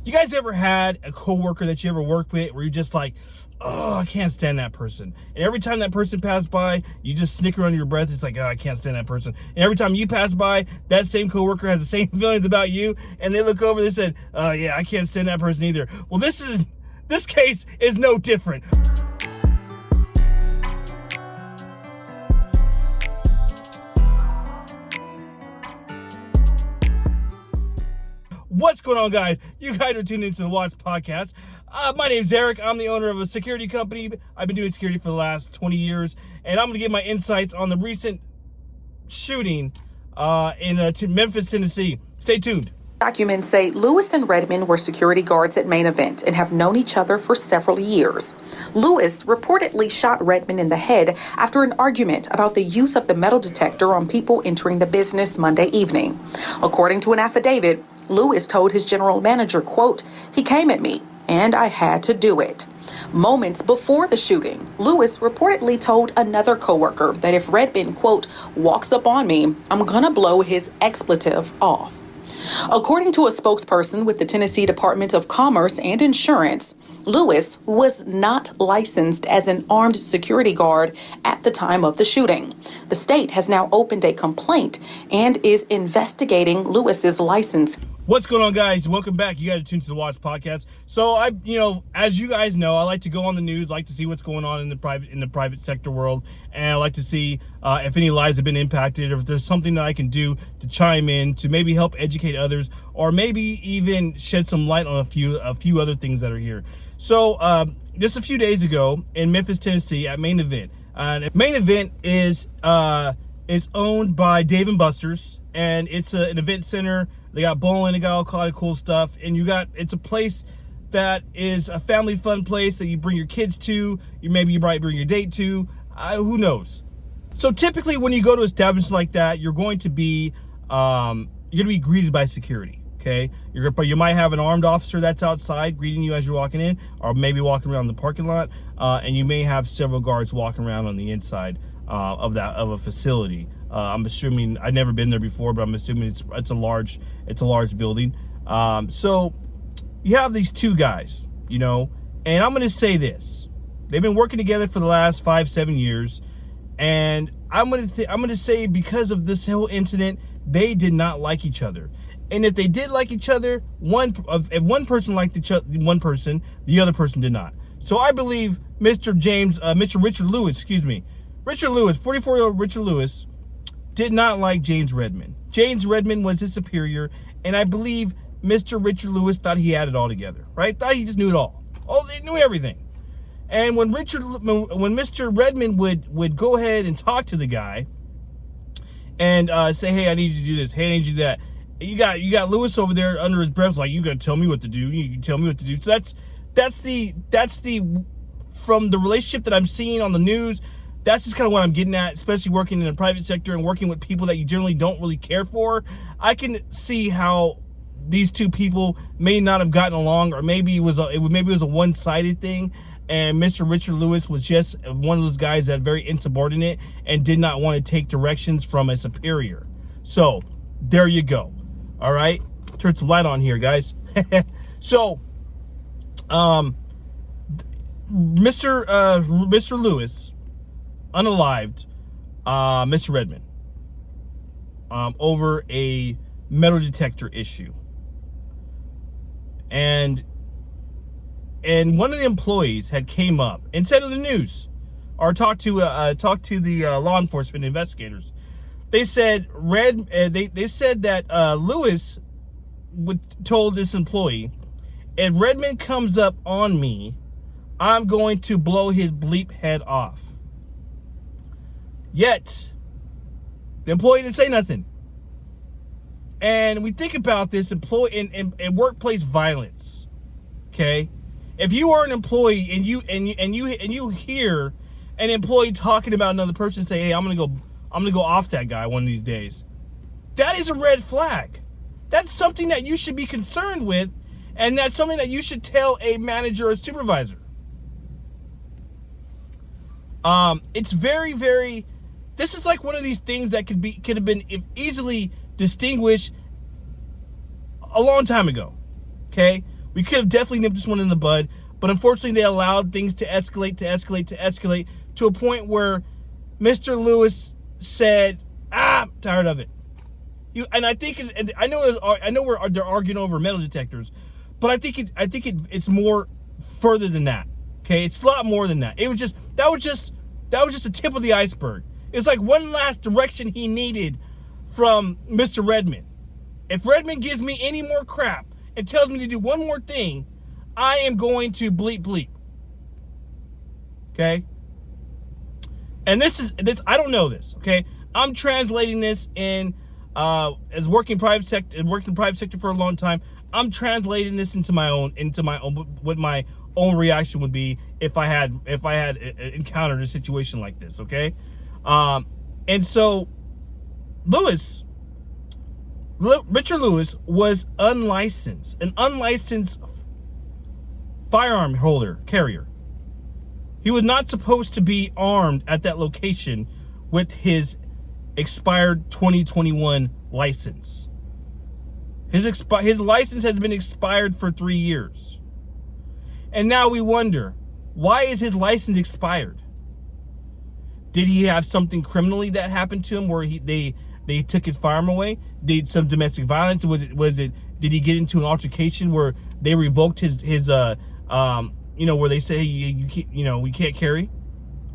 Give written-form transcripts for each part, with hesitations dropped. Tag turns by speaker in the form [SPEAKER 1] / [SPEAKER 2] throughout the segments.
[SPEAKER 1] You guys ever had a coworker that you ever worked with where you're just like, oh, I can't stand that person. And every time that person passed by, you just snicker under your breath. It's like, oh, I can't stand that person. And every time you pass by, that same coworker has the same feelings about you. And they look over and they said, oh, yeah, I can't stand that person either. Well, this case is no different. What's going on, guys? You guys are tuned into the Watch Podcast. My name's Eric. I'm the owner of a security company. I've been doing security for the last 20 years, and I'm going to give my insights on the recent shooting in Memphis, Tennessee. Stay tuned.
[SPEAKER 2] Documents say Lewis and Redmond were security guards at Main Event and have known each other for several years. Lewis reportedly shot Redmond in the head after an argument about the use of the metal detector on people entering the business Monday evening. According to an affidavit, Lewis told his general manager, quote, "He came at me and I had to do it." Moments before the shooting, Lewis reportedly told another coworker that if Redmond, quote, "walks up on me, I'm gonna blow his expletive off." According to a spokesperson with the Tennessee Department of Commerce and Insurance, Lewis was not licensed as an armed security guard at the time of the shooting. The state has now opened a complaint and is investigating Lewis's license.
[SPEAKER 1] What's going on, guys? Welcome back. You guys are tuned to the Watch Podcast. So as you guys know, I like to go on the news, like to see what's going on in the private sector world, and I like to see if any lives have been impacted, or if there's something that I can do to chime in to maybe help educate others, or maybe even shed some light on a few other things that are here. So just a few days ago in Memphis, Tennessee, at Main Event. Main Event is owned by Dave & Buster's, and it's an event center. They got bowling, they got all kind of cool stuff, and it's a place that is a family fun place that you bring your kids to. You might bring your date to. Who knows? So typically, when you go to establishments like that, you're going to be greeted by security. Okay, you might have an armed officer that's outside greeting you as you're walking in, or maybe walking around the parking lot, and you may have several guards walking around on the inside of a facility. I'm assuming, I've never been there before, but I'm assuming it's a large building. So you have these two guys, and I'm going to say this: they've been working together for the last 5-7 years, and I'm going to say, because of this whole incident, they did not like each other. And if they did like each other, if one person liked one person, the other person did not. So I believe Richard Lewis, 44-year-old Richard Lewis, did not like James Redmond. James Redmond was his superior, and I believe Mr. Richard Lewis thought he had it all together, right? Thought he just knew it all. Oh, they knew everything. And when Mr. Redmond would go ahead and talk to the guy and say, "Hey, I need you to do this. Hey, I need you to do that," you got Lewis over there under his breath, like, "You gotta tell me what to do. You can tell me what to do." So that's the from the relationship that I'm seeing on the news. That's just kind of what I'm getting at, especially working in the private sector and working with people that you generally don't really care for. I can see how these two people may not have gotten along, or maybe it was a one-sided thing, and Mr. Richard Lewis was just one of those guys that very insubordinate and did not want to take directions from a superior. So there you go. All right, turn some light on here, guys. So, Mr. Lewis unalived Mr. Redmond over a metal detector issue, and one of the employees had came up and said in the news, or talked to the law enforcement investigators. They said they said that Lewis told this employee, "If Redmond comes up on me, I'm going to blow his bleep head off." Yet, the employee didn't say nothing. And we think about this employee in workplace violence. Okay, if you are an employee and you hear an employee talking about another person, say, "Hey, I'm gonna go off that guy one of these days," that is a red flag. That's something that you should be concerned with, and that's something that you should tell a manager or supervisor. It's very, very. This is like one of these things that could have been easily distinguished a long time ago. Okay, We could have definitely nipped this one in the bud, but unfortunately they allowed things to escalate to a point where Mr. Lewis said, I'm tired of it. And I think, and I know they're arguing over metal detectors, but I think it's more further than that. Okay, it's a lot more than that. That was just the tip of the iceberg. It's like one last direction he needed from Mr. Redmond. If Redmond gives me any more crap and tells me to do one more thing, I am going to bleep bleep. Okay? And this I don't know this, okay? I'm translating this in as working private sector for a long time. I'm translating this into my own what my own reaction would be if I had encountered a situation like this, okay? And so Richard Lewis was unlicensed, an unlicensed firearm carrier. He was not supposed to be armed at that location with his expired 2021 license. His license has been expired for 3 years. And now we wonder, why is his license expired? Did he have something criminally that happened to him where they took his firearm away? Did some domestic violence? Did he get into an altercation where they revoked his where they say we can't carry?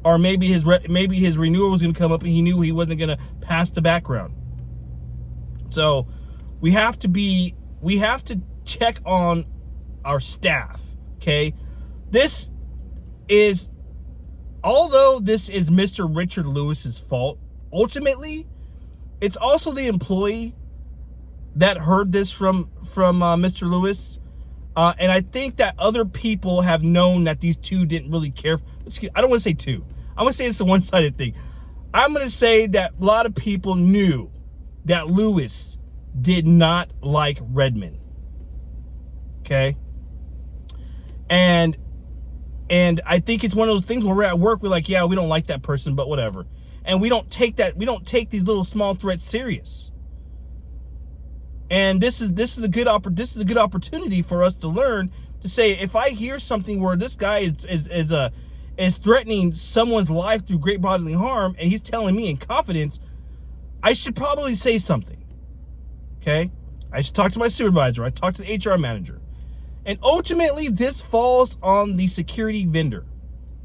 [SPEAKER 1] Or maybe his renewal was going to come up and he knew he wasn't going to pass the background. So we have to check on our staff, okay? Although this is Mr. Richard Lewis's fault, ultimately, it's also the employee that heard this from Mr. Lewis. And I think that other people have known that these two didn't really care. I don't want to say two. I'm going to say it's a one-sided thing. I'm going to say that a lot of people knew that Lewis did not like Redmond. Okay? And I think it's one of those things where we're at work, we're like, yeah, we don't like that person, but whatever. And we don't take these little small threats serious. And this is a good opportunity for us to learn to say, if I hear something where this guy is threatening someone's life through great bodily harm, and he's telling me in confidence, I should probably say something. Okay? I should talk to my supervisor. I talk to the HR manager. And ultimately, this falls on the security vendor.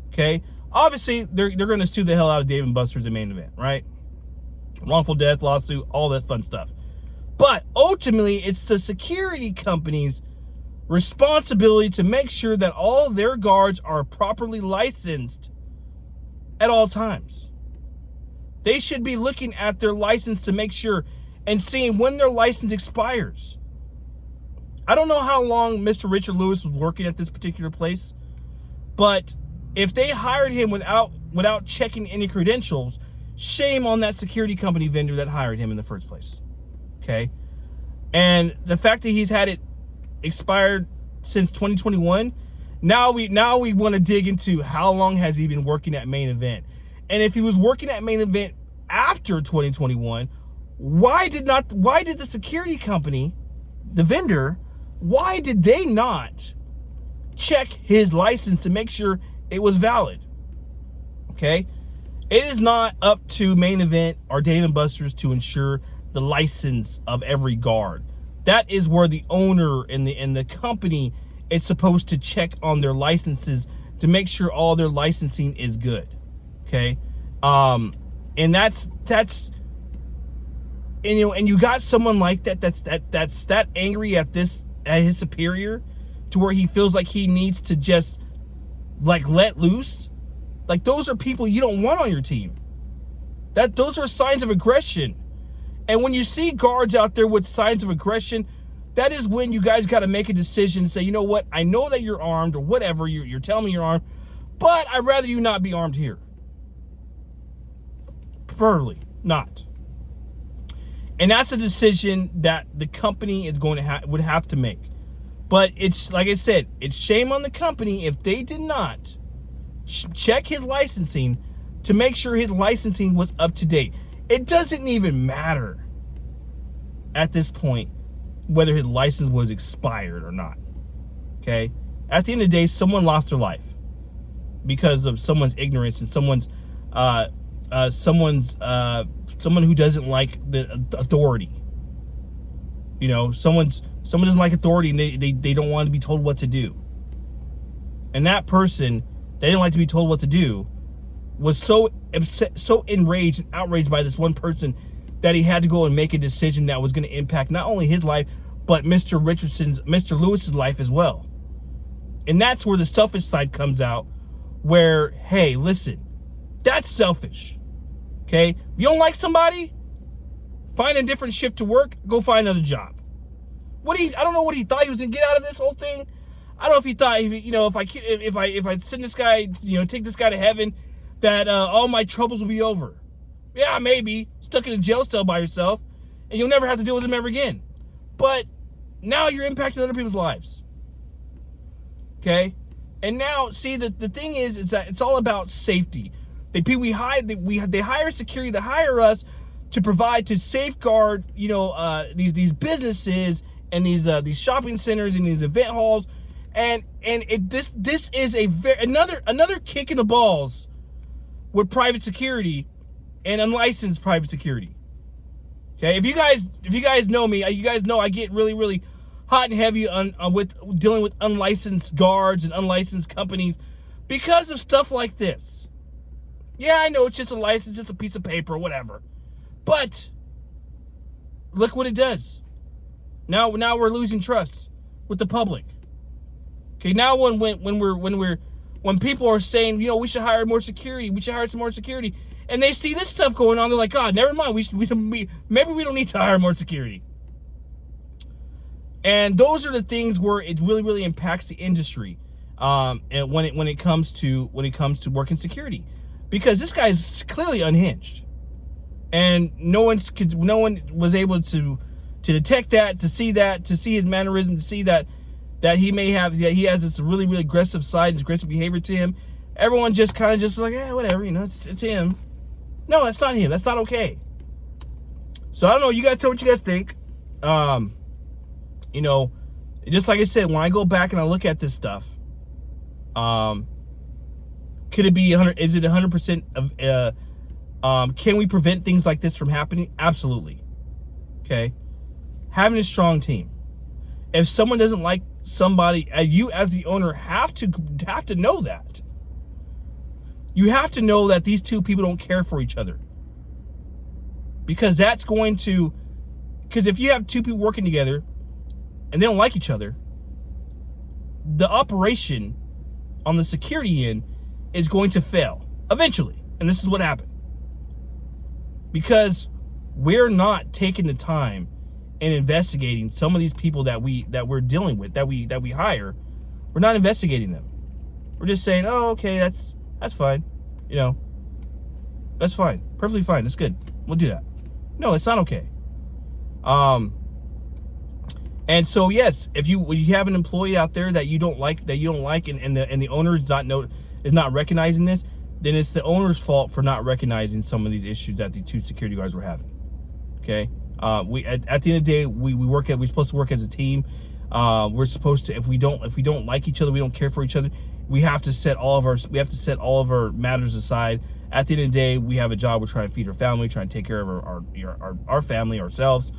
[SPEAKER 1] Okay? Obviously, they're going to sue the hell out of Dave & Buster's at Main Event, right? Wrongful death lawsuit, all that fun stuff. But ultimately, it's the security company's responsibility to make sure that all their guards are properly licensed at all times. They should be looking at their license to make sure and seeing when their license expires. I don't know how long Mr. Richard Lewis was working at this particular place, but if they hired him without checking any credentials, shame on that security company vendor that hired him in the first place. Okay? And the fact that he's had it expired since 2021, now we want to dig into how long has he been working at Main Event. And if he was working at Main Event after 2021, why did the security company, the vendor, why did they not check his license to make sure it was valid? Okay? It is not up to Main Event or Dave & Buster's to ensure the license of every guard. That is where the owner and the company is supposed to check on their licenses to make sure all their licensing is good. Okay? And that's and you got someone like that's that angry at his superior to where he feels like he needs to just like let loose. Like, those are people you don't want on your team. Those are signs of aggression. And when you see guards out there with signs of aggression, that is when you guys got to make a decision and say, you know what, I know that you're armed or whatever, you're telling me you're armed, but I'd rather you not be armed here. Preferably not. And that's a decision that the company is going to would have to make. But it's, like I said, it's shame on the company if they did not check his licensing to make sure his licensing was up to date. It doesn't even matter at this point whether his license was expired or not. Okay? At the end of the day, someone lost their life because of someone's ignorance and someone who doesn't like the authority. You know, someone doesn't like authority and they don't want to be told what to do. And that person, they didn't like to be told what to do, was so upset, so enraged and outraged by this one person that he had to go and make a decision that was going to impact not only his life, but Mr. Lewis's life as well. And that's where the selfish side comes out, where, hey, listen, that's selfish. Okay? If you don't like somebody, find a different shift to work, go find another job. I don't know what he thought he was going to get out of this whole thing. I don't know if he thought, if I send this guy, take this guy to heaven, that all my troubles will be over. Yeah, maybe. Stuck in a jail cell by yourself, and you'll never have to deal with him ever again. But now you're impacting other people's lives. Okay? And now, see, the thing is that it's all about safety. They hire security, they hire us to provide, to safeguard, these businesses and these shopping centers and these event halls. And this is another kick in the balls with private security and unlicensed private security. Okay, if you guys know me, you guys know I get really, really hot and heavy with dealing with unlicensed guards and unlicensed companies because of stuff like this. Yeah, I know it's just a license, just a piece of paper, whatever. But look what it does. Now we're losing trust with the public. Okay, now when people are saying, we should hire more security, we should hire some more security, and they see this stuff going on, they're like, God, never mind, maybe we don't need to hire more security. And those are the things where it really, really impacts the industry, and when it comes to working security, because this guy is clearly unhinged, and no one was able to detect that, to see his mannerism, to see that he has this really, really aggressive side, this aggressive behavior to him. Everyone just kind of like, whatever, it's him. No, that's not him. That's not okay. So I don't know. You guys tell what you guys think. Just like I said, when I go back and I look at this stuff, could it be 100? Is it 100% of? Can we prevent things like this from happening? Absolutely. Okay. Having a strong team. If someone doesn't like somebody, you as the owner have to know that. You have to know that these two people don't care for each other. Because if you have two people working together and they don't like each other, the operation on the security end is going to fail eventually. And this is what happened. Because we're not taking the time and investigating some of these people that we're dealing with, that we hire. We're not investigating them. We're just saying, oh, okay, that's fine. That's fine. Perfectly fine. That's good. We'll do that. No, it's not okay. And so yes, if you have an employee out there that you don't like, and the owner is not recognizing this, then it's the owner's fault for not recognizing some of these issues that the two security guards were having. Okay. We at the end of the day, we're supposed to work as a team. We're supposed to, if we don't like each other, we don't care for each other, we have to set all of our matters aside. At the end of the day, we have a job. We're trying to feed our family, trying to take care of our family, ourselves.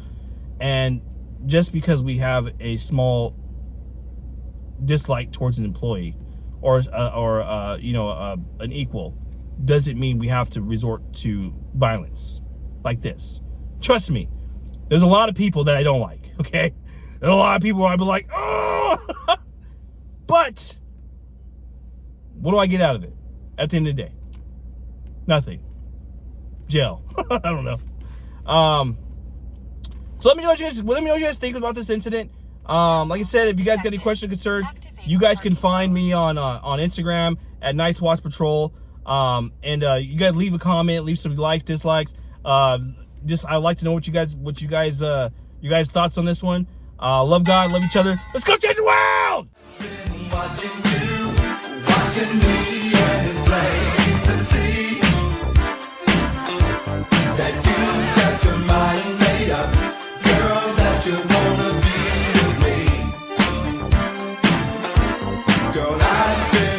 [SPEAKER 1] And just because we have a small dislike towards an employee or an equal, doesn't mean we have to resort to violence like this. Trust me, there's a lot of people that I don't like, okay? There's a lot of people where I'd be like, oh! But what do I get out of it at the end of the day? Nothing. Jail. I don't know. So let me know what you guys think about this incident. Like I said, if you guys got any questions or concerns, you guys can find me on Instagram at Nice Watch Patrol. And you guys leave a comment, leave some likes, dislikes. I'd like to know what you guys thoughts on this one. Love God, love each other. Let's go change the world. Watching me, and it's plain to see that you got your mind made up, girl, that you wanna be with me.
[SPEAKER 3] I feel